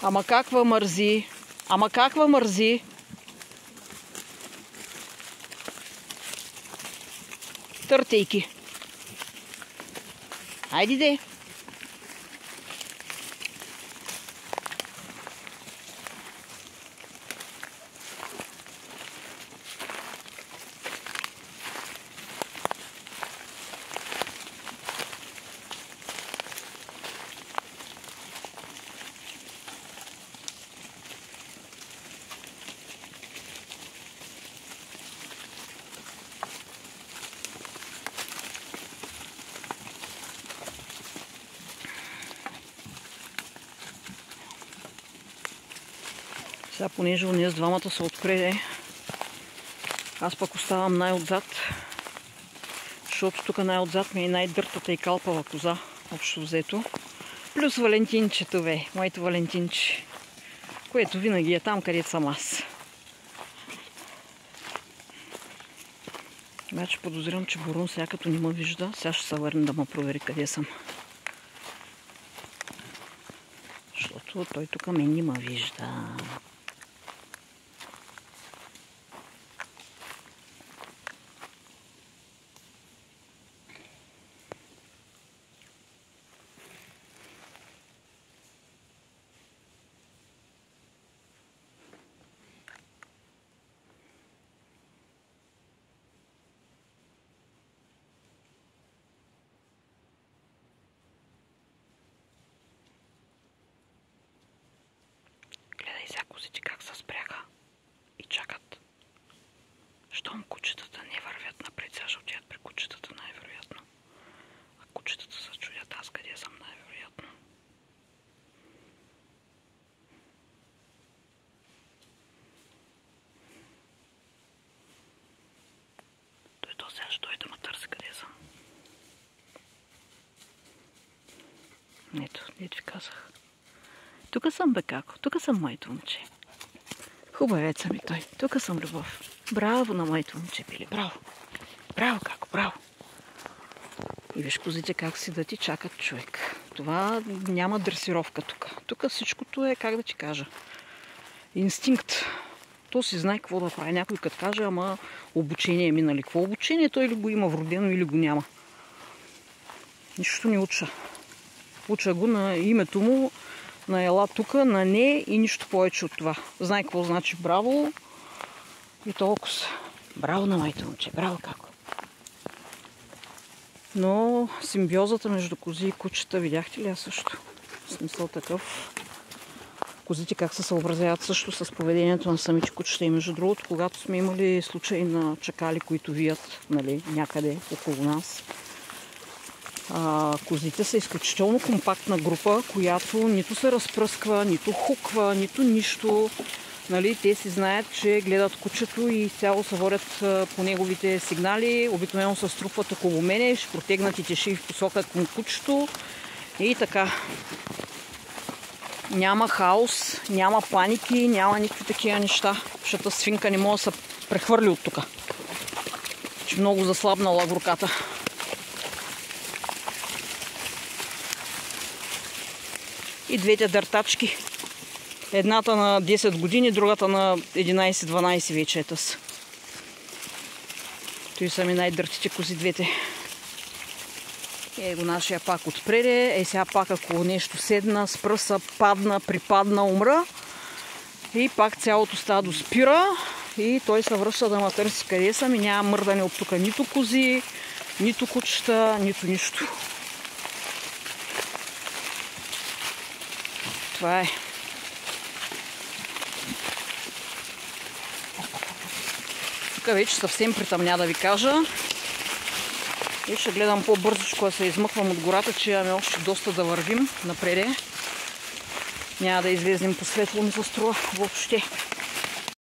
Ама каква мързи? Ама каква мързи? Търтейки. Айди де. Сега, понеже уния с двамата са отпреде, аз пък оставам най-отзад, защото тук най-отзад ми е най-дъртата и калпава коза, общо взето. Плюс Валентинчето, бе, моето Валентинче, което винаги е там, където съм аз. Вече подозирам, че Борун сега като не ме вижда, сега ще се върне да ме провери къде съм. Защото той тук мен не ме вижда. Гледай сега козите как се спряха и чакат. Щом кучетата не вървят напред, сега ще отидат при кучетата най-вероятно. А кучетата се чудят аз къде съм най-вероятно. Той сега ще дойде да ме търси къде съм. Ето, дето ви казах. Тук съм, бе, како. Тук съм, моето момче. Хубавеца ми той. Тук съм, Любов. Браво на моето момче, Пили. Браво. Браво, како. Браво. И виж козите как си да ти чакат човек. Това няма дресировка тук. Тук всичкото е, как да ти кажа, инстинкт. То си знае какво да прави. Някой като каже, ама обучение е минали. Какво обучение? Той или го има вродено, или го няма. Нищо не уча. Уча го на името му, на ела тука, на не и нищо повече от това. Знае какво значи браво и толкова. Браво на моето момче, браво како. Но симбиозата между кози и кучета, видяхте ли я също? В смисъл такъв. Козите как се съобразяват също с поведението на самите кучета. И между другото, когато сме имали случаи на чакали, които вият, нали, някъде около нас, козите са изключително компактна група, която нито се разпръсква, нито хуква, нито нищо. Нали, те си знаят, че гледат кучето и цяло се водят по неговите сигнали. Обикновено се струпват около мене, ще протегнат и теши в посока към кучето. И така. Няма хаос, няма паники, няма никакви такива неща. Защото свинка не може да се прехвърли от тук. Че много заслабнала в руката. И двете дъртачки. Едната на 10 години, другата на 11-12 вече е тъс. Той са ми най-дъртите кози двете. Его нашия пак отпреде. Сега пак ако нещо седна, спръса, падна, припадна, умра. И пак цялото стадо спира. И той се връща да ме търси къде съм и няма мърдане от тук. Нито кози, нито кучета, нито нищо. Това е. Тук вече съвсем притъмня да ви кажа. И ще гледам по-бързичко да се измъквам от гората, че имаме още доста да вървим напреде. Няма да излезем по светло, ми се струва въобще.